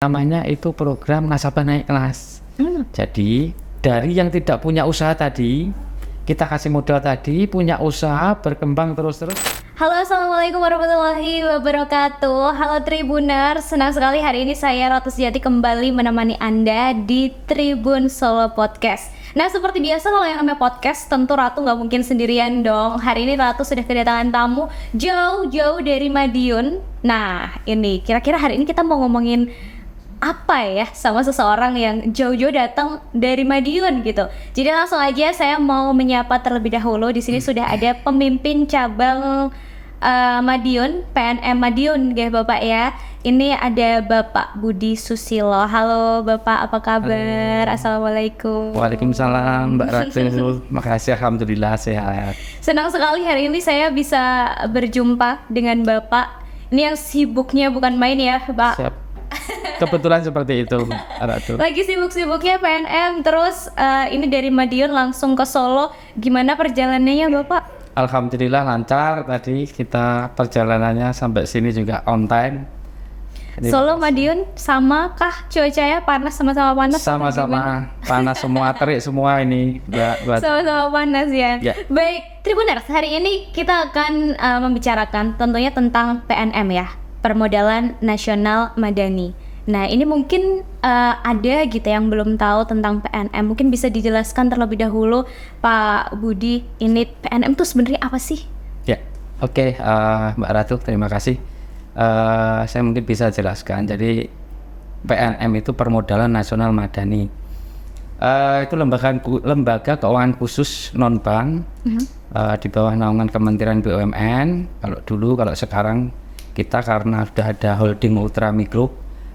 Namanya itu program nasabah naik kelas. Jadi dari yang tidak punya usaha tadi, kita kasih modal tadi, punya usaha, berkembang terus-terus. Halo, assalamualaikum warahmatullahi wabarakatuh. Halo Tribuners, senang sekali hari ini saya Ratu Sejati kembali menemani Anda di Tribun Solo Podcast. Nah, seperti biasa kalau yang namanya podcast, tentu Ratu nggak mungkin sendirian dong. Hari ini Ratu sudah kedatangan tamu jauh-jauh dari Madiun. Nah, ini kira-kira hari ini kita mau ngomongin apa ya sama seseorang yang jauh-jauh datang dari Madiun gitu. Jadi langsung aja saya mau menyapa terlebih dahulu. Di sini sudah ada pemimpin cabang Madiun, PNM Madiun ya Bapak ya. Ini ada Bapak Budi Susilo. Halo Bapak, apa kabar? Halo. Assalamualaikum. Waalaikumsalam Mbak Ratu. Makasih, alhamdulillah sehat. Senang sekali hari ini saya bisa berjumpa dengan Bapak. Ini yang sibuknya bukan main ya Pak. Siap. Kebetulan seperti itu, Ratu. Lagi sibuk-sibuknya PNM, terus ini dari Madiun langsung ke Solo. Gimana perjalanannya Bapak? Alhamdulillah lancar. Tadi kita perjalanannya sampai sini juga on time. Solo Madiun sama kah cuacanya? Panas, sama-sama panas? Sama-sama panas semua, terik semua ini. Sama-sama panas ya. Baik, Tribuners, hari ini kita akan membicarakan tentunya tentang PNM ya, Permodalan Nasional Madani. Nah, ini mungkin ada gitu yang belum tahu tentang PNM. Mungkin bisa dijelaskan terlebih dahulu, Pak Budi, ini PNM itu sebenarnya apa sih? Ya, oke, Mbak Ratu, terima kasih. Saya mungkin bisa jelaskan. Jadi PNM itu Permodalan Nasional Madani. Itu lembaga keuangan khusus non-bank di bawah naungan Kementerian BUMN. Kalau sekarang kita karena sudah ada holding ultra mikro,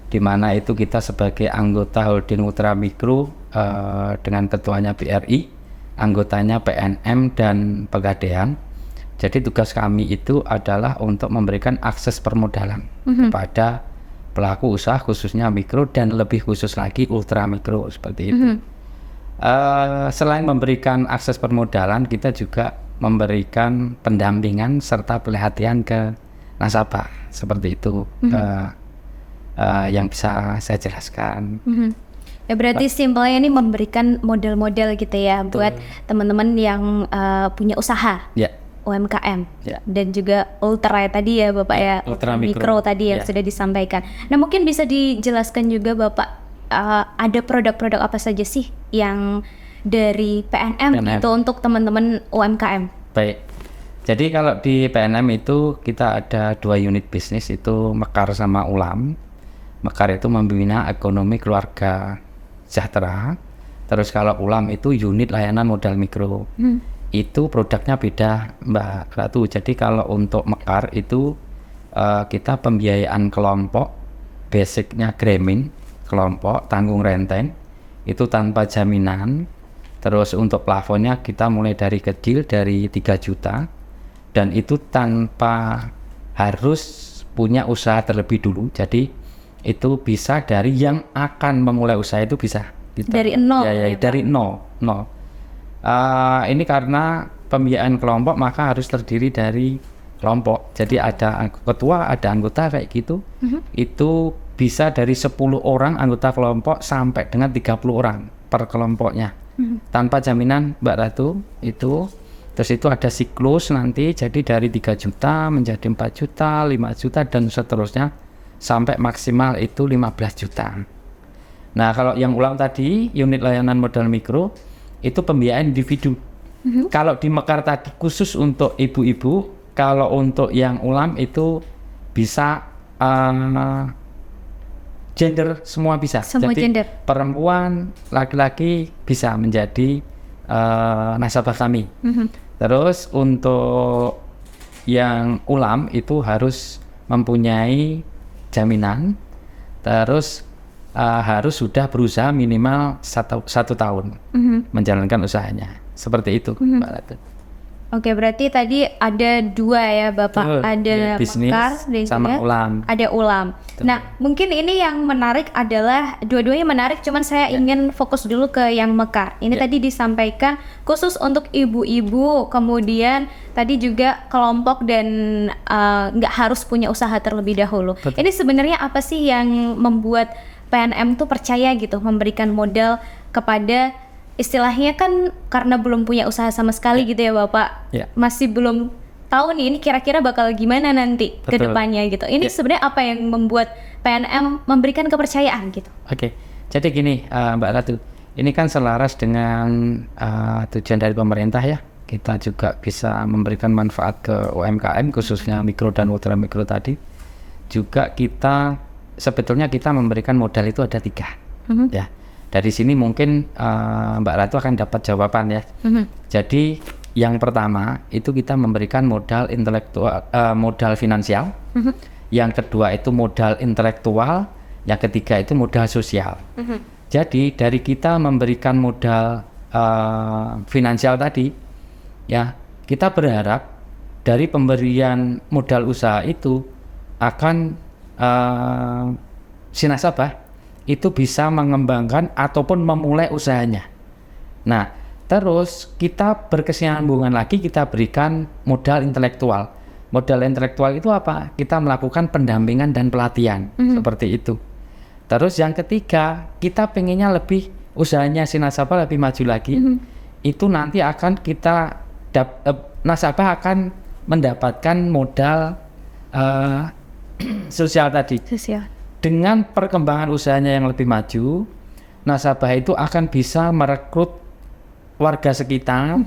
di mana itu kita sebagai anggota holding ultra mikro dengan ketuanya BRI, anggotanya PNM dan Pegadaian. Jadi tugas kami itu adalah untuk memberikan akses permodalan kepada pelaku usaha khususnya mikro dan lebih khusus lagi ultra mikro seperti itu. Selain memberikan akses permodalan, kita juga memberikan pendampingan serta pelatihan ke nasabah seperti itu. Yang bisa saya jelaskan. Ya berarti simpelnya ini memberikan model-model gitu ya. Betul. Buat teman-teman yang punya usaha, UMKM, dan juga ultra tadi ya Bapak ya, ultra mikro tadi yang sudah disampaikan. Nah, mungkin bisa dijelaskan juga Bapak, ada produk-produk apa saja sih yang dari PNM itu untuk teman-teman UMKM? Baik. Jadi kalau di PNM itu kita ada 2 unit bisnis, itu Mekar sama Ulam. Mekar itu membina ekonomi keluarga sejahtera. Terus kalau Ulam itu unit layanan modal mikro. Itu produknya beda Mbak Ratu. Jadi kalau untuk Mekar itu kita pembiayaan kelompok, basicnya Gremin, kelompok tanggung renteng, itu tanpa jaminan. Terus untuk plafonnya kita mulai dari kecil, dari 3 juta. Dan itu tanpa harus punya usaha terlebih dulu. Jadi itu bisa dari yang akan memulai usaha itu bisa. Dari nol? Ya, dari nol. Ini karena pembiayaan kelompok maka harus terdiri dari kelompok. Jadi ada ketua, ada anggota kayak gitu. Itu bisa dari 10 orang anggota kelompok sampai dengan 30 orang per kelompoknya. Tanpa jaminan Mbak Ratu itu. Terus itu ada siklus nanti, jadi dari 3 juta menjadi 4 juta, 5 juta dan seterusnya sampai maksimal itu 15 juta. Nah, kalau yang Ulam tadi, unit layanan modal mikro, itu pembiayaan individu. Kalau di Mekar tadi khusus untuk ibu-ibu, kalau untuk yang Ulam itu bisa gender, semua bisa. Semua jadi gender. Perempuan, laki-laki bisa menjadi nasabah kami. Terus untuk yang Ulam itu harus mempunyai jaminan, terus harus sudah berusaha minimal satu tahun menjalankan usahanya. Seperti itu, Mbak Ratu. Oke, berarti tadi ada 2 ya Bapak, ada bisnis Mekar dan sama juga Ulam. Ada Ulam. Nah, mungkin ini yang menarik adalah dua-duanya menarik, cuman saya ingin fokus dulu ke yang Mekar. Ini tadi disampaikan khusus untuk ibu-ibu, kemudian tadi juga kelompok dan nggak harus punya usaha terlebih dahulu. Betul. Ini sebenarnya apa sih yang membuat PNM tuh percaya gitu memberikan modal kepada istilahnya kan karena belum punya usaha sama sekali gitu ya Bapak, masih belum tahu nih ini kira-kira bakal gimana nanti ke depannya gitu. Ini sebenarnya apa yang membuat PNM memberikan kepercayaan gitu? Oke, jadi gini Mbak Ratu, ini kan selaras dengan tujuan dari pemerintah ya. Kita juga bisa memberikan manfaat ke UMKM khususnya mikro dan ultra mikro tadi. Juga sebetulnya kita memberikan modal itu ada 3 ya. Dari sini mungkin Mbak Ratu akan dapat jawaban ya. Jadi yang pertama itu kita memberikan modal intelektual, modal finansial. Yang kedua itu modal intelektual. Yang ketiga itu modal sosial. Jadi dari kita memberikan modal finansial tadi, ya kita berharap dari pemberian modal usaha itu akan si nasabah itu bisa mengembangkan ataupun memulai usahanya. Nah, terus kita berkesinambungan lagi, kita berikan modal intelektual. Modal intelektual itu apa? Kita melakukan pendampingan dan pelatihan, seperti itu. Terus yang ketiga, kita pengennya lebih, usahanya si nasabah lebih maju lagi. Itu nanti akan kita, nasabah akan mendapatkan modal sosial tadi. Dengan perkembangan usahanya yang lebih maju, nasabah itu akan bisa merekrut warga sekitar,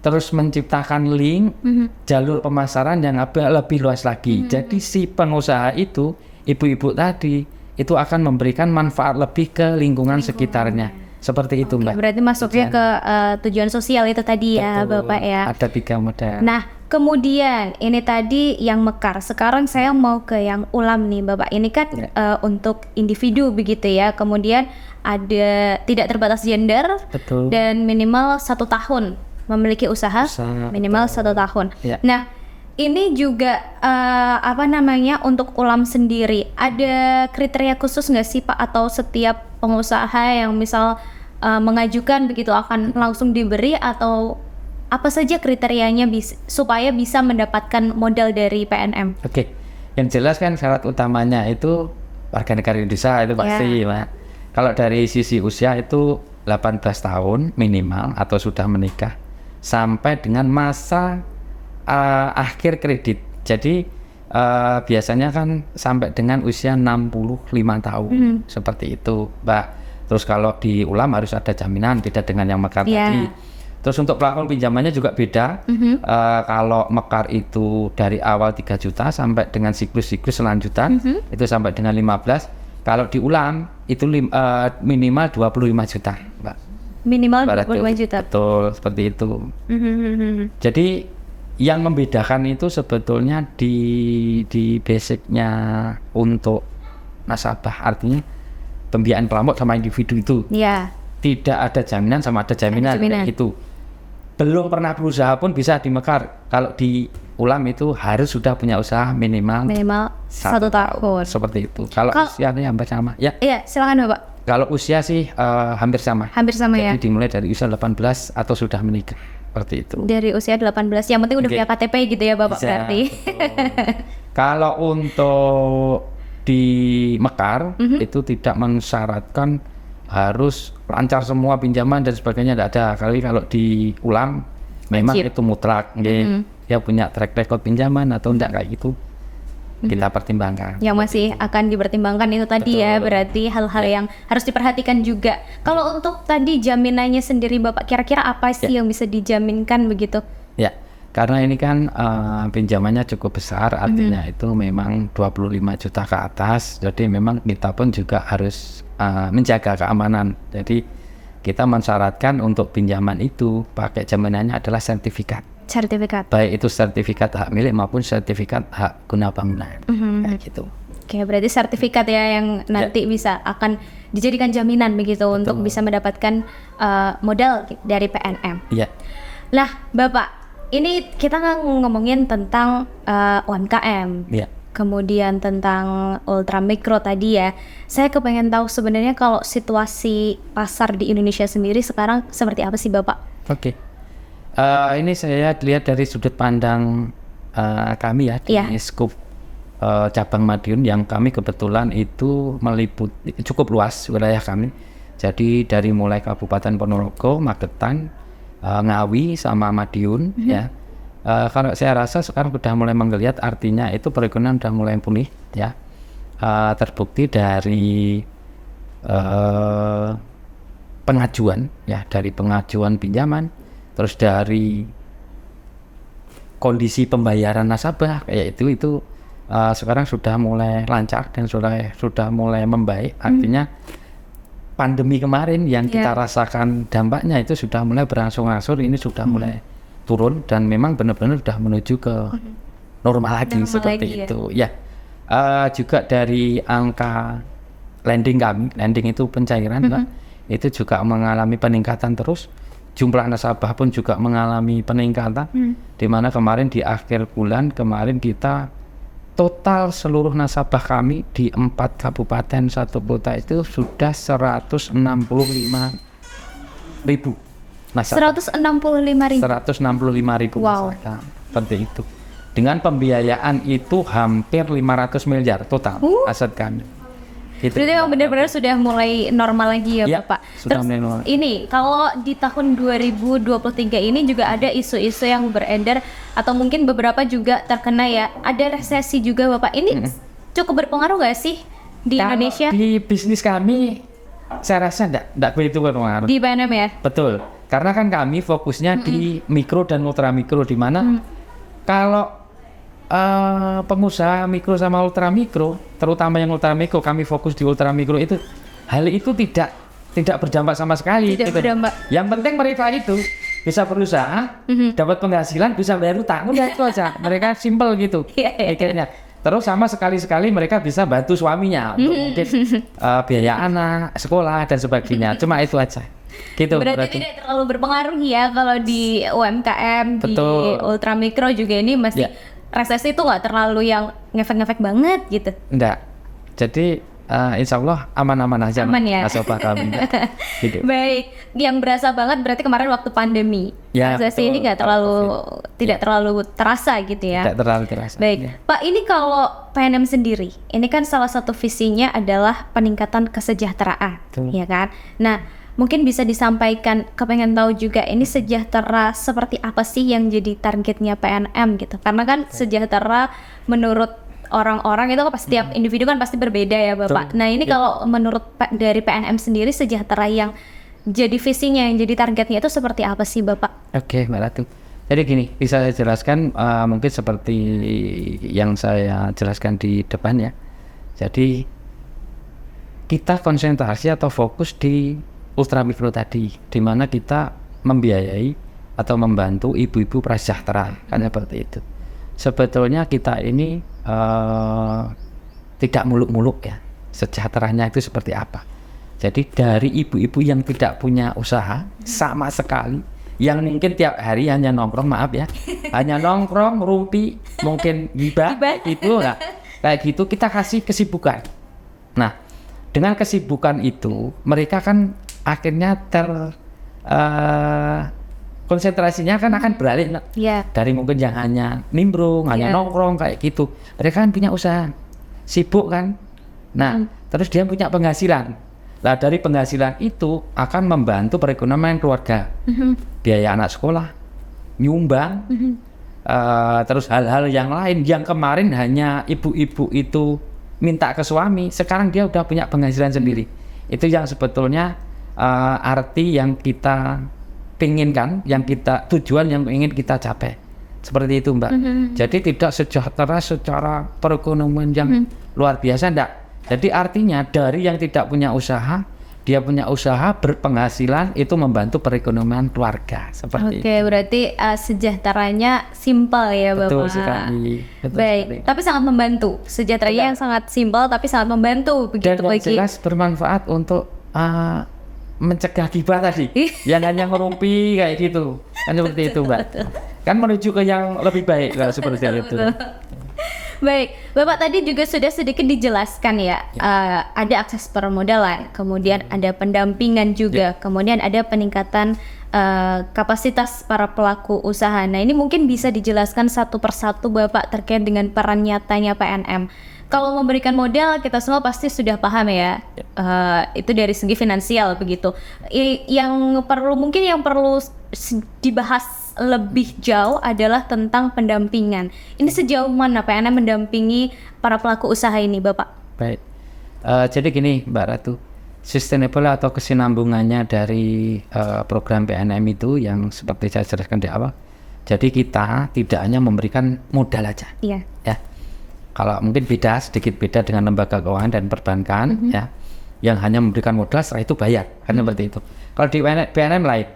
terus menciptakan link, jalur pemasaran yang lebih luas lagi. Jadi si pengusaha itu, ibu-ibu tadi, itu akan memberikan manfaat lebih ke lingkungan sekitarnya. Seperti itu Mbak. Berarti masuknya ke tujuan sosial itu tadi. Betul, ya Bapak ya. Ada 3 model. Nah kemudian ini tadi yang mekar. Sekarang saya mau ke yang ulam nih Bapak. Ini kan untuk individu begitu ya. Kemudian ada tidak terbatas gender. Betul. Dan minimal 1 tahun memiliki usaha minimal 1 tahun. Nah ini juga untuk ulam sendiri ada kriteria khusus nggak sih Pak, atau setiap pengusaha yang misal mengajukan begitu akan langsung diberi, atau apa saja kriterianya supaya bisa mendapatkan modal dari PNM? Oke, yang jelas kan syarat utamanya itu warga negara Indonesia itu pasti Pak. Kalau dari sisi usia itu 18 tahun minimal atau sudah menikah sampai dengan masa akhir kredit. Jadi biasanya kan sampai dengan usia 65 tahun seperti itu Mbak. Terus kalau di ulam harus ada jaminan, beda dengan yang mekar tadi. Terus untuk plafon pinjamannya juga beda. Kalau mekar itu dari awal 3 juta sampai dengan siklus-siklus selanjutan itu sampai dengan 15. Kalau di ulam itu minimal 25 juta Mbak. Minimal 25 juta. Betul, seperti itu. Jadi yang membedakan itu sebetulnya di basicnya untuk nasabah, artinya pembiayaan kelompok sama individu itu tidak ada jaminan sama ada jaminan. Itu belum pernah berusaha pun bisa di mekar. Kalau di ulam itu harus sudah punya usaha minimal 1 tahun seperti itu. Kalau usianya hampir sama ya. Iya silakan Bapak. Kalau usia sih hampir sama ya. Jadi dimulai dari usia 18 atau sudah menikah, seperti itu. Dari usia 18, yang penting udah punya KTP gitu ya Bapak. Berarti kalau untuk di mekar itu tidak mensyaratkan harus lancar semua pinjaman dan sebagainya, tidak ada. Kalau di ulam memang itu mutlak, dia punya track record pinjaman atau enggak kayak gitu. Kita pertimbangkan. Yang masih akan dipertimbangkan itu tadi. Betul. Ya, berarti hal-hal yang harus diperhatikan juga. Kalau untuk tadi jaminannya sendiri Bapak, kira-kira apa sih yang bisa dijaminkan begitu? Ya, karena ini kan pinjamannya cukup besar, artinya itu memang 25 juta ke atas. Jadi memang kita pun juga harus menjaga keamanan. Jadi kita mensyaratkan untuk pinjaman itu pakai jaminannya adalah sertifikat. Baik itu sertifikat hak milik maupun sertifikat hak guna bangunan. Kayak gitu. Oke, berarti sertifikat ya yang nanti bisa akan dijadikan jaminan begitu. Betul. Untuk bisa mendapatkan modal dari PNM. Iya. Lah, Bapak, ini kita ngomongin tentang UMKM. Iya. Kemudian tentang ultra mikro tadi ya. Saya kepengen tahu sebenarnya kalau situasi pasar di Indonesia sendiri sekarang seperti apa sih Bapak? Oke. Ini saya lihat dari sudut pandang kami ya di Scoop cabang Madiun yang kami kebetulan itu meliputi cukup luas wilayah kami. Jadi dari mulai Kabupaten Ponorogo, Magetan, Ngawi sama Madiun ya. Kalau saya rasa sekarang sudah mulai menggeliat, artinya itu perekonomian sudah mulai pulih ya. Terbukti dari pengajuan ya, dari pengajuan pinjaman, terus dari kondisi pembayaran nasabah kayak itu sekarang sudah mulai lancar dan sudah mulai membaik. Artinya pandemi kemarin yang kita rasakan dampaknya itu sudah mulai berangsur-angsur, ini sudah mulai turun dan memang benar-benar sudah menuju ke normal lagi seperti itu ya. Juga dari angka lending kami, lending itu pencairan Mbak, itu juga mengalami peningkatan terus. Jumlah nasabah pun juga mengalami peningkatan, di mana kemarin di akhir bulan kemarin kita total seluruh nasabah kami di 4 kabupaten 1 kota itu sudah 165.000 nasabah. 165.000 wow. nasabah, seperti itu. Dengan pembiayaan itu hampir 500 miliar total aset kami. Gitu. Berarti memang benar-benar sudah mulai normal lagi ya Bapak. Sudah Terus mulai normal. Ini kalau di tahun 2023 ini juga ada isu-isu yang beredar atau mungkin beberapa juga terkena ya, ada resesi juga Bapak. Ini cukup berpengaruh nggak sih di Indonesia? Di bisnis kami saya rasa enggak begitu berpengaruh. Di PNM ya? Betul. Karena kan kami fokusnya di mikro dan ultra mikro, di mana kalau pengusaha mikro sama ultra mikro, terutama yang ultra mikro, kami fokus di ultra mikro itu, hal itu tidak berdampak sama sekali. Tidak berdampak. Yang penting mereka itu bisa berusaha, dapat penghasilan, bisa bayar utang, udah itu aja. Mereka simple gitu. Akhirnya. Terus sama sekali-sekali mereka bisa bantu suaminya untuk mungkin biaya anak, sekolah dan sebagainya. Cuma itu aja. Gitu, berarti tidak terlalu berpengaruh ya kalau di UMKM, betul. Di ultra mikro juga ini masih resesi itu nggak terlalu yang ngefek-ngefek banget gitu. Enggak. Jadi insya Allah aman-aman aja. Aman ya. Nasabah kami. Gitu. Baik, yang berasa banget berarti kemarin waktu pandemi. Ya, resesi ini nggak terlalu terasa gitu ya. Tidak terlalu terasa. Baik, ya. Pak, ini kalau PNM sendiri, ini kan salah satu visinya adalah peningkatan kesejahteraan, ya kan? Nah, mungkin bisa disampaikan, kepengen tahu juga ini sejahtera seperti apa sih yang jadi targetnya PNM gitu. Karena kan sejahtera menurut orang-orang itu kan setiap individu kan pasti berbeda ya Bapak. Nah ini kalau menurut dari PNM sendiri sejahtera yang jadi visinya, yang jadi targetnya itu seperti apa sih Bapak? Oke Mbak Ratu. Jadi gini, bisa saya jelaskan mungkin seperti yang saya jelaskan di depan ya. Jadi kita konsentrasi atau fokus di ultra mikro tadi, di mana kita membiayai atau membantu ibu-ibu prasejahtera, kan seperti itu. Sebetulnya kita ini tidak muluk-muluk ya, sejahteranya itu seperti apa. Jadi dari ibu-ibu yang tidak punya usaha sama sekali, yang mungkin tiap hari hanya nongkrong, maaf ya, hanya nongkrong, rumpi, mungkin gibah itu lah, kayak gitu kita kasih kesibukan. Nah, dengan kesibukan itu mereka kan akhirnya konsentrasinya kan akan beralih dari mungkin yang hanya nimbrung, hanya nongkrong kayak gitu. Mereka kan punya usaha, sibuk kan. Nah, terus dia punya penghasilan. Nah, dari penghasilan itu akan membantu perekonomian keluarga, biaya anak sekolah, nyumbang, terus hal-hal yang lain yang kemarin hanya ibu-ibu itu minta ke suami, sekarang dia udah punya penghasilan sendiri. Itu yang sebetulnya arti yang kita pinginkan, yang kita tujuan yang ingin kita capai, seperti itu Mbak. Jadi tidak sejahtera secara perekonomian yang luar biasa, enggak. Jadi artinya dari yang tidak punya usaha, dia punya usaha, berpenghasilan, itu membantu perekonomian keluarga, seperti itu. Oke, berarti sejahteranya simpel ya Bapak. Betul sekali. Baik, tapi sangat membantu. Sejahteranya yang sangat simpel tapi sangat membantu begitu dan bagi. jelas bermanfaat untuk mencegah gibah tadi, yang hanya ngerumpi kayak gitu, kan seperti itu Mbak. Kan menuju ke yang lebih baik lah, seperti itu. Baik, Bapak tadi juga sudah sedikit dijelaskan ya, ada akses permodalan, kemudian ada pendampingan juga, kemudian ada peningkatan kapasitas para pelaku usaha. Nah, ini mungkin bisa dijelaskan satu persatu Bapak terkait dengan peran nyatanya PNM. Kalau memberikan modal, kita semua pasti sudah paham ya, itu dari segi finansial begitu. Yang perlu dibahas lebih jauh adalah tentang pendampingan. Ini sejauh mana PNM mendampingi para pelaku usaha ini, Bapak? Baik, jadi gini Mbak Ratu, sustainable atau kesinambungannya dari program PNM itu yang seperti saya jelaskan di awal. Jadi kita tidak hanya memberikan modal aja, Iya. ya. Kalau mungkin sedikit beda dengan lembaga keuangan dan perbankan, ya, yang hanya memberikan modal setelah itu bayar, kan seperti itu. Kalau di PNM lain,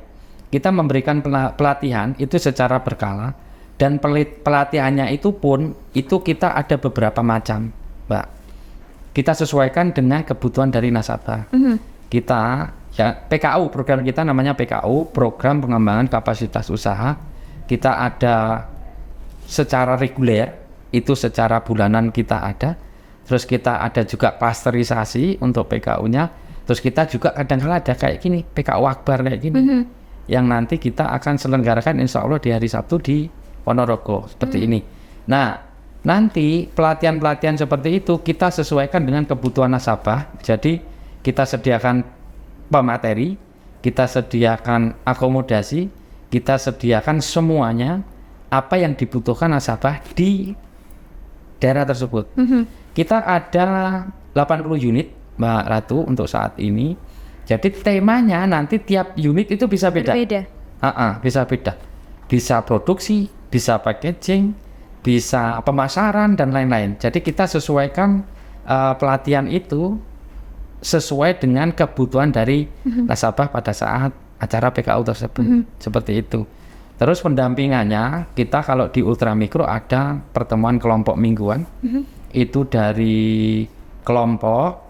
kita memberikan pelatihan itu secara berkala, dan pelatihannya itu pun itu kita ada beberapa macam, Mbak. Kita sesuaikan dengan kebutuhan dari nasabah. Kita ya PKU, program kita namanya PKU, Program Pengembangan Kapasitas Usaha. Kita ada secara reguler, itu secara bulanan kita ada. Terus kita ada juga klasterisasi untuk PKU-nya. Terus kita juga kadang-kadang ada kayak gini, PKU Akbar kayak gini. Yang nanti kita akan selenggarakan insya Allah di hari Sabtu di Ponorogo seperti ini. Nah, nanti pelatihan-pelatihan seperti itu kita sesuaikan dengan kebutuhan nasabah. Jadi kita sediakan pemateri, kita sediakan akomodasi, kita sediakan semuanya apa yang dibutuhkan nasabah di daerah tersebut. Kita ada 80 unit Mbak Ratu untuk saat ini. Jadi temanya nanti tiap unit itu bisa beda. Bisa beda. Bisa produksi, bisa packaging, bisa pemasaran dan lain-lain. Jadi kita sesuaikan pelatihan itu sesuai dengan kebutuhan dari nasabah pada saat acara PKU tersebut. Seperti itu. Terus pendampingannya kita kalau di ultramikro ada pertemuan kelompok mingguan. Itu dari kelompok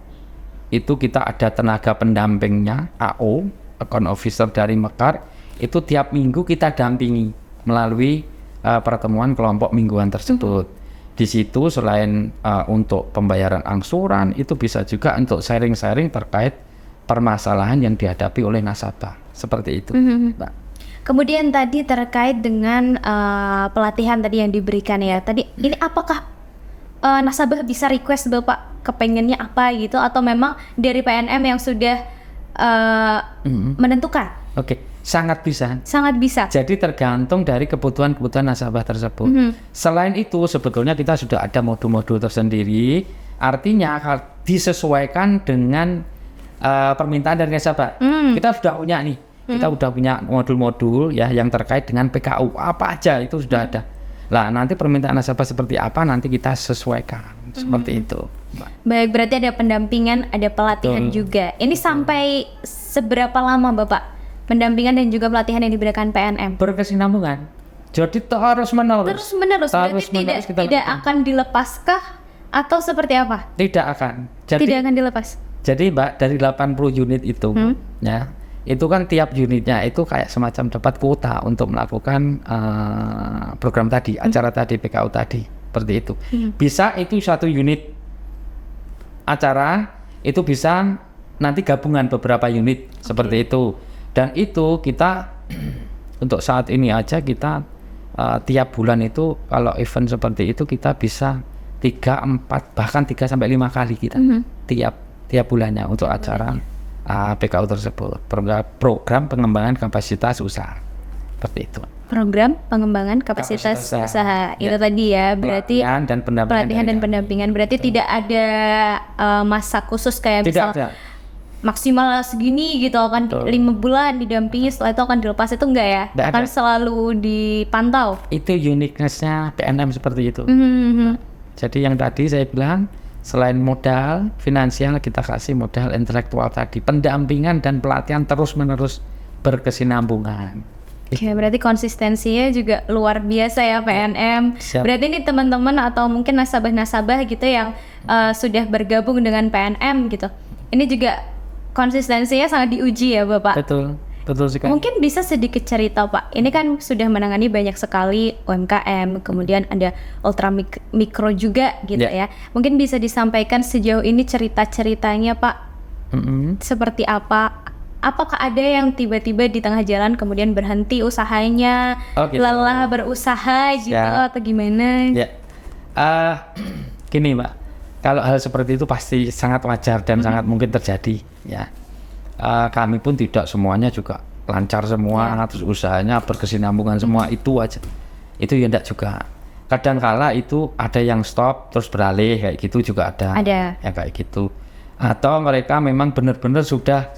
itu kita ada tenaga pendampingnya, AO, account officer dari Mekar, itu tiap minggu kita dampingi melalui pertemuan kelompok mingguan tersebut. Di situ selain untuk pembayaran angsuran, itu bisa juga untuk sharing-sharing terkait permasalahan yang dihadapi oleh nasabah. Seperti itu, Mbak. Kemudian tadi terkait dengan pelatihan tadi yang diberikan ya. Tadi ini apakah nasabah bisa request Bapak kepengennya apa gitu, atau memang dari PNM yang sudah menentukan? Oke, sangat bisa. Sangat bisa. Jadi tergantung dari kebutuhan nasabah tersebut. Selain itu sebetulnya kita sudah ada modul-modul tersendiri. Artinya disesuaikan dengan permintaan dari nasabah. Kita sudah punya nih. Kita sudah punya modul-modul ya yang terkait dengan PKU apa aja itu sudah ada. Lah nanti permintaan nasabah seperti apa nanti kita sesuaikan seperti itu. Baik, berarti ada pendampingan, ada pelatihan juga. Ini sampai seberapa lama Bapak pendampingan dan juga pelatihan yang diberikan PNM? Berkesinambungan. Jadi terus menerus. Terus menerus. Berarti tidak akan dilepaskah atau seperti apa? Tidak akan. Jadi, tidak akan dilepas. Jadi Mbak dari 80 unit itu ya. Itu kan tiap unitnya itu kayak semacam dapat kuota untuk melakukan program tadi, acara tadi, PKU tadi, seperti itu. Bisa itu satu unit acara, itu bisa nanti gabungan beberapa unit, seperti itu. Dan itu kita, untuk saat ini aja kita tiap bulan itu, kalau event seperti itu kita bisa 3, 4, bahkan 3-5 kali kita, tiap bulannya untuk acara PKU tersebut, program pengembangan kapasitas usaha, seperti itu. Program pengembangan kapasitas usaha. Itu tadi ya, berarti pelatihan dan pendampingan. Berarti tidak ada masa khusus kayak misal maksimal segini gitu, akan 5 bulan didampingi, setelah itu akan dilepas, itu enggak ya? Akan selalu dipantau. Itu uniqueness-nya PNM seperti itu. Jadi yang tadi saya bilang, selain modal finansial, kita kasih modal intelektual tadi, pendampingan dan pelatihan terus-menerus berkesinambungan. Oke, berarti konsistensinya juga luar biasa ya PNM. Siap. Berarti ini teman-teman atau mungkin nasabah-nasabah gitu yang sudah bergabung dengan PNM gitu. Ini juga konsistensinya sangat diuji ya Bapak. Betul. betul sekali. Mungkin bisa sedikit cerita Pak, ini kan sudah menangani banyak sekali UMKM, kemudian ada ultra mikro juga gitu ya. Mungkin bisa disampaikan sejauh ini cerita-ceritanya Pak, seperti apa? Apakah ada yang tiba-tiba di tengah jalan kemudian berhenti usahanya, lelah berusaha gitu atau gimana? Ya, gini Mbak, kalau hal seperti itu pasti sangat wajar dan sangat mungkin terjadi ya. Kami pun tidak semuanya juga lancar semua, terus usahanya berkesinambungan semua itu aja. Itu ya enggak juga. Kadang-kala itu ada yang stop terus beralih kayak gitu juga ada. Ya kayak gitu. Atau mereka memang benar-benar sudah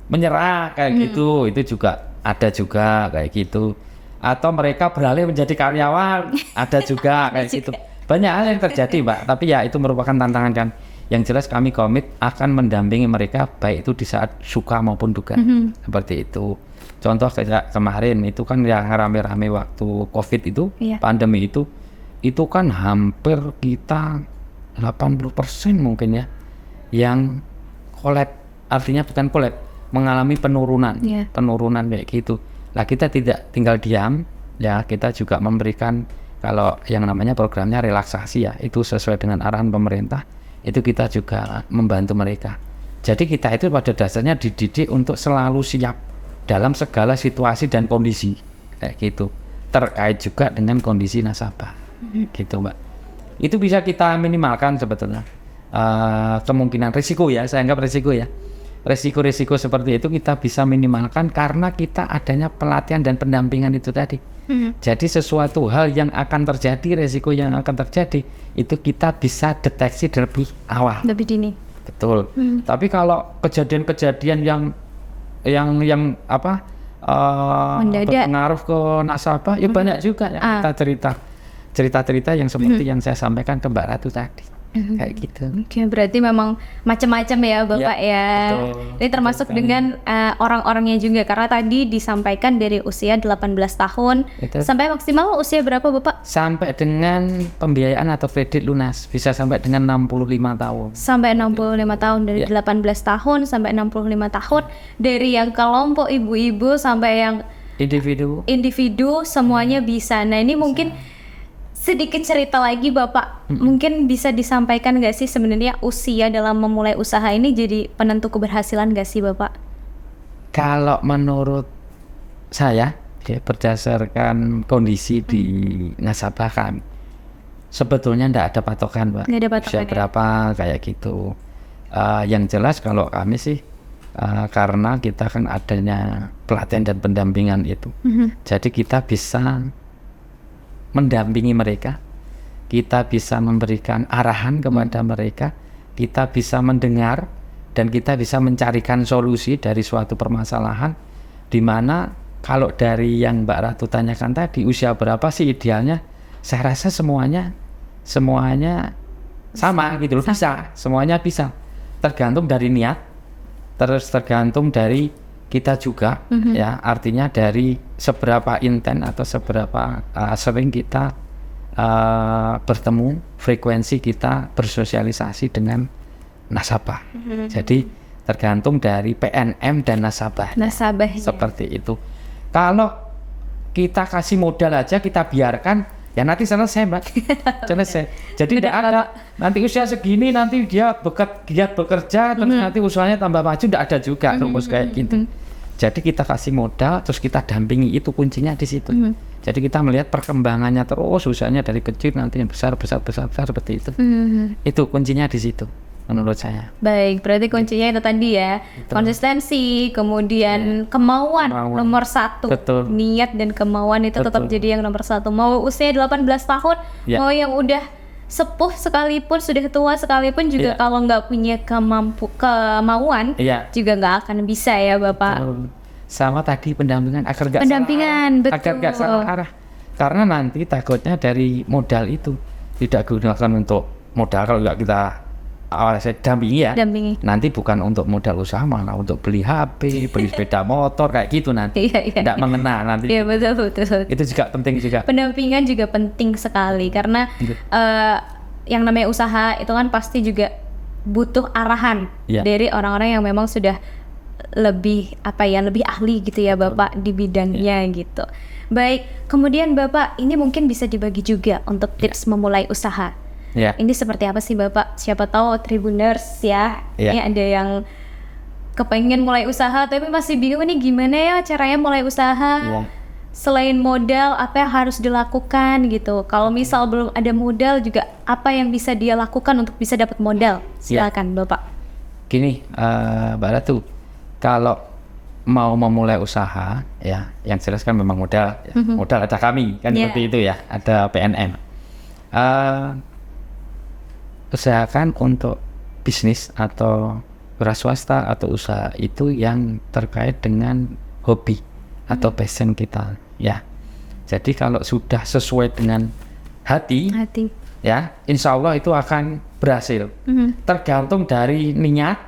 menyerah kayak gitu, itu juga ada juga kayak gitu. Atau mereka beralih menjadi karyawan, ada juga kayak gitu. Banyak hal yang terjadi Mbak, tapi ya itu merupakan tantangan kan. Yang jelas kami komit akan mendampingi mereka baik itu di saat suka maupun duka, seperti itu. Contoh kayak kemarin itu kan yang rame-rame waktu COVID itu, pandemi itu kan hampir kita 80% mungkin ya yang collab, artinya bukan collab, mengalami penurunan kayak gitu. Lah kita tidak tinggal diam ya, kita juga memberikan kalau yang namanya programnya relaksasi ya, itu sesuai dengan arahan pemerintah, itu kita juga membantu mereka. Jadi kita itu pada dasarnya dididik untuk selalu siap dalam segala situasi dan kondisi kayak gitu, terkait juga dengan kondisi nasabah gitu Mbak. Itu bisa kita minimalkan sebetulnya kemungkinan risiko ya, saya anggap risiko ya. Risiko-risiko seperti itu kita bisa minimalkan karena kita adanya pelatihan dan pendampingan itu tadi. Jadi sesuatu hal yang akan terjadi, risiko yang akan terjadi itu kita bisa deteksi lebih awal, lebih dini. Betul. Tapi kalau kejadian-kejadian yang berpengaruh ke nasabah, ya banyak juga ya kita cerita-cerita yang seperti yang saya sampaikan ke Mbak Ratu tadi. Kayak gitu. Oke, berarti memang macam-macam ya Bapak ya. Betul. Ini termasuk dengan orang-orangnya juga, karena tadi disampaikan dari usia 18 tahun sampai maksimal usia berapa Bapak? Sampai dengan pembiayaan atau kredit lunas bisa sampai dengan 65 tahun. Sampai 65 tahun, dari 18 tahun sampai 65 tahun, dari yang kelompok ibu-ibu sampai yang individu semuanya bisa. Nah, ini mungkin sedikit cerita lagi Bapak, mungkin bisa disampaikan nggak sih sebenarnya usia dalam memulai usaha ini jadi penentu keberhasilan nggak sih Bapak? Kalau menurut saya ya, berdasarkan kondisi di nasabah kami, sebetulnya nggak ada patokan Pak. Nggak ada patokan usia berapa kayak gitu. Yang jelas kalau kami sih karena kita kan adanya pelatihan dan pendampingan itu, jadi kita bisa mendampingi mereka, kita bisa memberikan arahan kepada mereka, kita bisa mendengar dan kita bisa mencarikan solusi dari suatu permasalahan, di mana kalau dari yang Mbak Ratu tanyakan tadi usia berapa sih idealnya, saya rasa semuanya sama gitu loh, bisa, semuanya bisa, tergantung dari niat, terus tergantung dari kita juga ya, artinya dari seberapa intent atau seberapa sering kita bertemu, frekuensi kita bersosialisasi dengan nasabah. Jadi tergantung dari PNM dan nasabahnya. Seperti itu. Kalau kita kasih modal aja, kita biarkan, ya nanti selesai Mbak. Selesai. Jadi tidak ada nanti usia segini nanti dia bekerja terus nanti usahanya tambah maju, tidak ada juga rumus kayak gitu. Jadi kita kasih modal terus kita dampingi, itu kuncinya di situ. Jadi kita melihat perkembangannya terus, usahanya dari kecil nanti yang besar seperti itu. Itu kuncinya di situ menurut saya. Baik, berarti kuncinya itu tadi ya, konsistensi, kemudian kemauan nomor satu. Betul. Niat dan kemauan itu tetap jadi yang nomor satu. Mau usia 18 tahun, mau yang udah sepuh sekalipun, sudah tua sekalipun juga kalau nggak punya kemauan juga nggak akan bisa ya Bapak. Sama tadi pendampingan agar nggak salah arah. Karena nanti takutnya dari modal itu tidak digunakan untuk modal, kalau nggak kita saya dampingi ya. Nanti bukan untuk modal usaha, malah untuk beli HP, beli sepeda motor kayak gitu nanti. Tidak mengena nanti. Iya betul. Itu juga penting juga. Pendampingan juga penting sekali karena yang namanya usaha itu kan pasti juga butuh arahan dari orang-orang yang memang sudah lebih lebih ahli gitu ya Bapak di bidangnya gitu. Baik, kemudian Bapak ini mungkin bisa dibagi juga untuk tips memulai usaha. Ya. Ini seperti apa sih Bapak? Siapa tahu Tribuners ya, ini ada yang kepengen mulai usaha tapi masih bingung nih gimana ya caranya mulai usaha. Selain modal, apa yang harus dilakukan gitu. Kalau misal belum ada modal juga, apa yang bisa dia lakukan untuk bisa dapat modal? Silakan Bapak. Gini, Mbak Ratu, kalau mau memulai usaha, ya, yang jelas kan memang modal. Ya. Modal ada kami, kan seperti itu ya, ada PNM. Usahakan untuk bisnis atau wira swasta atau usaha itu yang terkait dengan hobi atau passion kita, ya. Jadi kalau sudah sesuai dengan hati. Ya, insya Allah itu akan berhasil. Tergantung dari niat,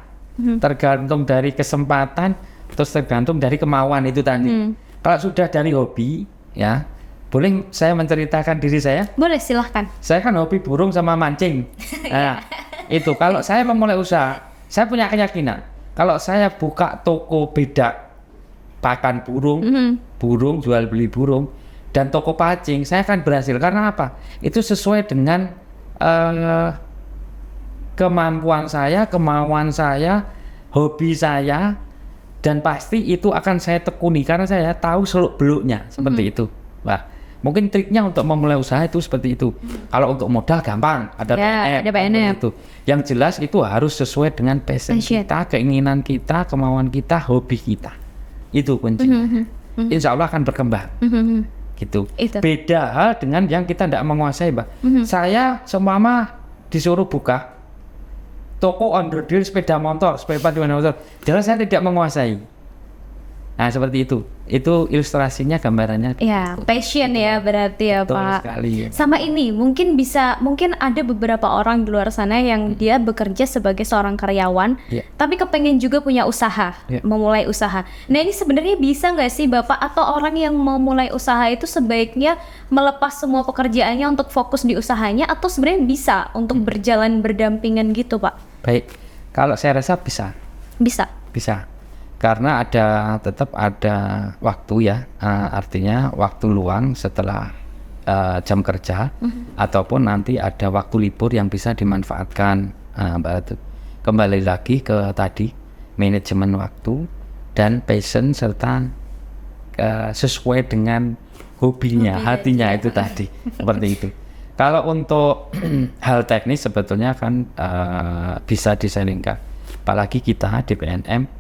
tergantung dari kesempatan, terus tergantung dari kemauan itu tadi. Kalau sudah dari hobi, ya, boleh saya menceritakan diri saya? Boleh, silahkan. Saya kan hobi burung sama mancing. Nah, itu kalau saya memulai usaha, saya punya keyakinan kalau saya buka toko bedak pakan burung, burung jual beli burung, dan toko pancing, saya akan berhasil. Karena apa? Itu sesuai dengan kemampuan saya, kemauan saya, hobi saya, dan pasti itu akan saya tekuni karena saya tahu seluk-beluknya seperti itu. Nah, mungkin triknya untuk memulai usaha itu seperti itu. Kalau untuk modal gampang, ada PNM itu. Yang jelas itu harus sesuai dengan passion kita, keinginan kita, kemauan kita, hobi kita. Itu kuncinya. Insya Allah akan berkembang. Gitu. Beda hal dengan yang kita tidak menguasai, Mbak. Saya seumpama disuruh buka toko onderdil sepeda motor, sepeda motor, jelas saya tidak menguasai. Nah, seperti itu. Itu ilustrasinya, gambarannya. Ya, passion ya berarti ya, betul Pak. Sekali, ya. Sama ini, mungkin ada beberapa orang di luar sana yang dia bekerja sebagai seorang karyawan, tapi kepengen juga punya usaha, memulai usaha. Nah, ini sebenarnya bisa nggak sih Bapak atau orang yang mau mulai usaha itu sebaiknya melepas semua pekerjaannya untuk fokus di usahanya atau sebenarnya bisa untuk berjalan berdampingan gitu, Pak? Baik, kalau saya rasa bisa. Bisa. Karena tetap ada waktu ya, artinya waktu luang setelah jam kerja, ataupun nanti ada waktu libur yang bisa dimanfaatkan, Mbak Ratu. Kembali lagi ke tadi, manajemen waktu dan passion serta sesuai dengan hobinya, hatinya itu tadi, seperti itu. Kalau untuk hal teknis sebetulnya kan bisa diselingkan, apalagi kita di PNM.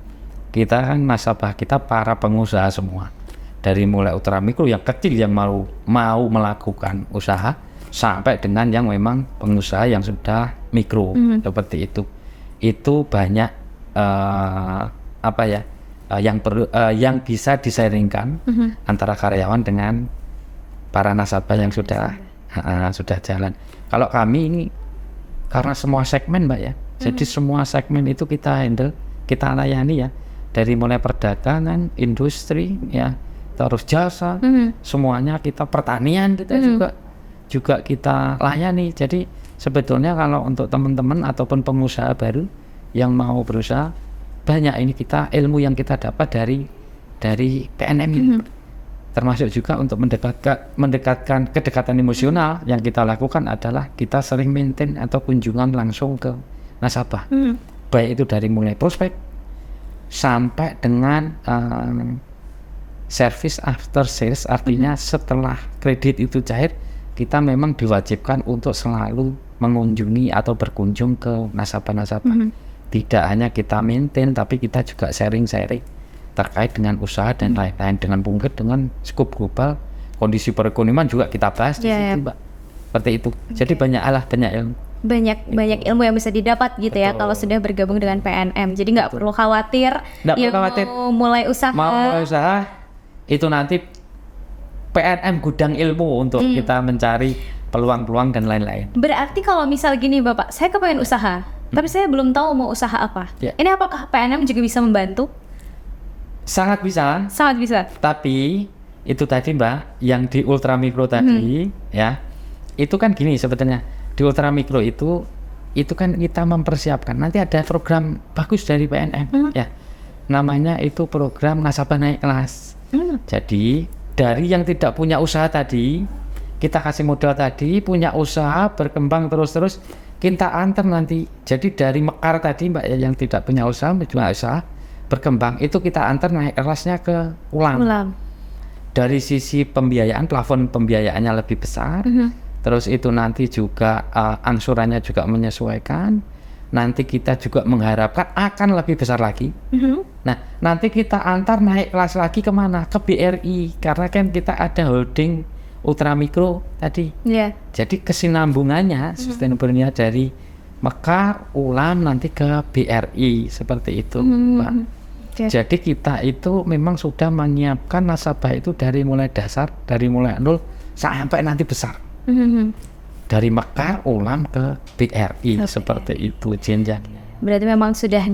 Kita kan nasabah kita para pengusaha semua, dari mulai ultramikro yang kecil yang mau melakukan usaha sampai dengan yang memang pengusaha yang sudah mikro, seperti itu banyak yang bisa disaringkan antara karyawan dengan para nasabah yang sudah jalan. Kalau kami ini karena semua segmen, Mbak ya, jadi semua segmen itu kita handle, kita layani ya. Dari mulai perdagangan, industri, ya, terus jasa, semuanya kita, pertanian kita juga kita layani. Jadi sebetulnya kalau untuk teman-teman ataupun pengusaha baru yang mau berusaha, banyak ini ilmu yang kita dapat dari PNM ini. Termasuk juga untuk mendekatkan kedekatan emosional yang kita lakukan adalah kita sering maintain atau kunjungan langsung ke nasabah, baik itu dari mulai prospek sampai dengan service after sales, artinya setelah kredit itu cair, kita memang diwajibkan untuk selalu mengunjungi atau berkunjung ke nasabah-nasabah. Tidak hanya kita maintain, tapi kita juga sharing terkait dengan usaha dan lain-lain, dengan mungkin dengan skop global, kondisi perekonomian juga kita bahas di situ, Mbak. Seperti itu. Jadi banyak ilmu. Banyak ilmu yang bisa didapat gitu. Betul. Ya kalau sudah bergabung dengan PNM. Jadi nggak perlu khawatir mau mulai usaha itu nanti PNM gudang ilmu untuk kita mencari peluang-peluang dan lain-lain. Berarti kalau misal gini Bapak, saya kepengen usaha tapi saya belum tahu mau usaha apa. Ini apakah PNM juga bisa membantu? Sangat bisa. Tapi itu tadi Mbak, yang di ultramikro tadi ya, itu kan gini sebetulnya. Di ultramikro itu kan kita mempersiapkan nanti ada program bagus dari PNM ya. namanya itu program nasabah naik kelas. Jadi dari yang tidak punya usaha tadi, kita kasih modal tadi, punya usaha, berkembang terus-terus, kita antar nanti. Jadi dari mekar tadi Mbak ya, yang tidak punya usaha, berkembang, itu kita antar naik kelasnya ke ulam. Dari sisi pembiayaan, plafon pembiayaannya lebih besar, terus itu nanti juga angsurannya juga menyesuaikan. Nanti kita juga mengharapkan akan lebih besar lagi. Nah, nanti kita antar naik kelas lagi kemana? Ke BRI, karena kan kita ada holding ultramikro tadi. Jadi kesinambungannya sustainable-nya dari mekar, ulam, nanti ke BRI, seperti itu, Mbak. Jadi kita itu memang sudah menyiapkan nasabah itu dari mulai dasar, dari mulai nol sampai nanti besar. Dari mekar, ulam ke BRI, seperti itu jenjangnya. Berarti memang sudah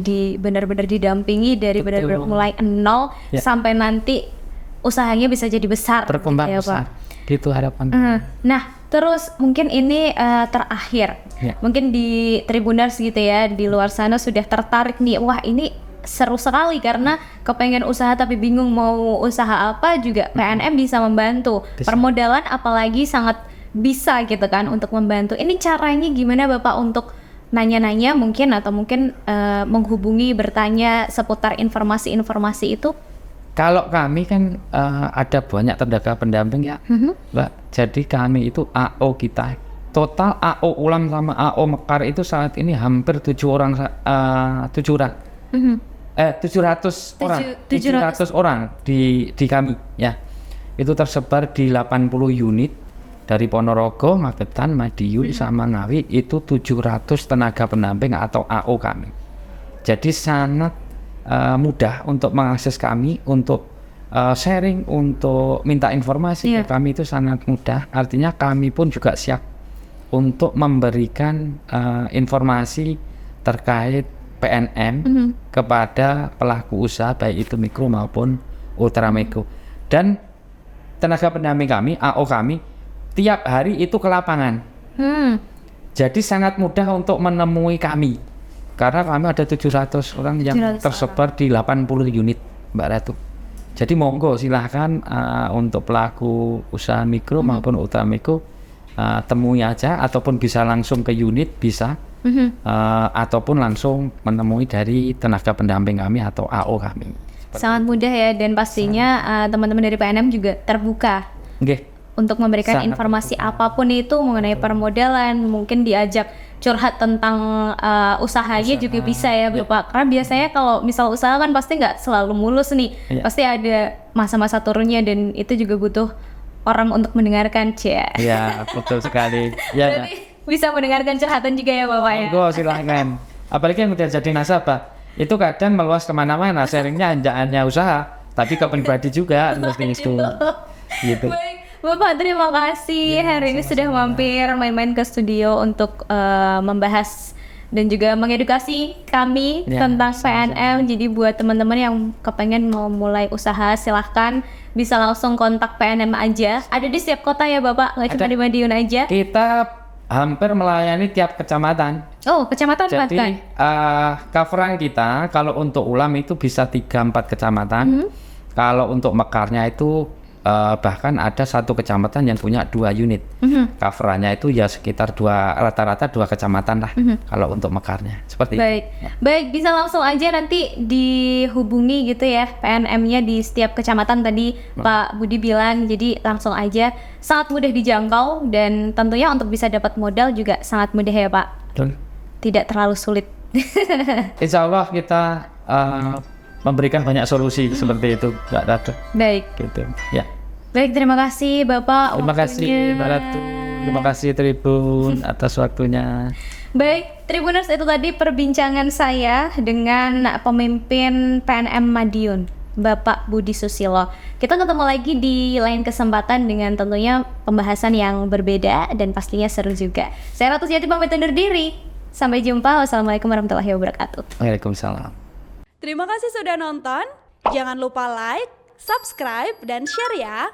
benar-benar didampingi dari benar-benar mulai nol sampai nanti usahanya bisa jadi besar. Berkembang ya, besar. Pak. Gitu harapan. Nah, terus mungkin ini terakhir. Mungkin di Tribuners gitu ya, di luar sana sudah tertarik nih, wah ini seru sekali karena kepengen usaha tapi bingung mau usaha apa, juga PNM bisa membantu. Permodalan apalagi sangat bisa gitu kan untuk membantu. Ini caranya gimana Bapak untuk nanya-nanya mungkin atau mungkin menghubungi, bertanya seputar informasi-informasi itu? Kalau kami kan ada banyak tenaga pendamping ya, Mbak. Jadi kami itu AO kita, total AO ulam sama AO mekar itu saat ini hampir 700 orang di kami ya. Itu tersebar di 80 unit dari Ponorogo, Magetan, Madiun sama Ngawi, itu 700 tenaga pendamping atau AO kami. Jadi sangat mudah untuk mengakses kami, untuk sharing, untuk minta informasi ke kami itu sangat mudah. Artinya kami pun juga siap untuk memberikan informasi terkait PNM kepada pelaku usaha baik itu mikro maupun ultramikro. Dan tenaga pendamping kami, AO kami, tiap hari itu ke lapangan. Jadi sangat mudah untuk menemui kami. Karena kami ada 700 orang yang tersebar di 80 unit, Mbak Ratu. Jadi monggo silahkan untuk pelaku usaha mikro maupun ultramikro temui aja, ataupun bisa langsung ke unit bisa, ataupun langsung menemui dari tenaga pendamping kami atau AO kami. Sangat mudah ya, dan pastinya teman-teman dari PNM juga terbuka. Untuk memberikan informasi apapun itu mengenai permodalan, mungkin diajak curhat tentang usahanya juga bisa ya Bapak. Karena biasanya kalau misal usaha kan pasti nggak selalu mulus nih, pasti ada masa-masa turunnya, dan itu juga butuh orang untuk mendengarkan. Ya, betul sekali. Ya, bisa mendengarkan curhatan juga ya Bapak ya. Silahkan. Apalagi yang udah jadi nasabah, itu kadang meluas kemana-mana, sharingnya hanya usaha, tapi ke pribadi juga seperti itu. Gitu. Baik. Bapak, terima kasih hari ini sudah mampir main-main ke studio untuk membahas dan juga mengedukasi kami tentang PNM. Jadi buat teman-teman yang kepengen mau mulai usaha, silahkan bisa langsung kontak PNM aja. Ada di setiap kota ya Bapak, nggak cuma di Madiun aja. Kita hampir melayani tiap kecamatan. Oh, kecamatan Jadi coveran kita kalau untuk ulam itu bisa 3-4 kecamatan. Kalau untuk mekarnya itu bahkan ada satu kecamatan yang punya 2 unit. Coverannya itu ya sekitar rata-rata 2 kecamatan lah kalau untuk mekarnya. Seperti itu. Baik, bisa langsung aja nanti dihubungi gitu ya PNM-nya di setiap kecamatan tadi Pak Budi bilang. Jadi langsung aja, sangat mudah dijangkau, dan tentunya untuk bisa dapat modal juga sangat mudah ya Pak. Tidak terlalu sulit. Insya Allah kita memberikan banyak solusi seperti itu, Mbak Ratu. Baik. Gitu. Ya. Baik, terima kasih Bapak. Terima kasih Mbak Ratu. Terima kasih Tribun atas waktunya. Baik, Tribuners, itu tadi perbincangan saya dengan pemimpin PNM Madiun, Bapak Budi Susilo. Kita ketemu lagi di lain kesempatan dengan tentunya pembahasan yang berbeda dan pastinya seru juga. Saya Ratu Sejati pamit undur diri. Sampai jumpa. Wassalamualaikum warahmatullahi wabarakatuh. Waalaikumsalam. Terima kasih sudah nonton. Jangan lupa like, subscribe, dan share ya.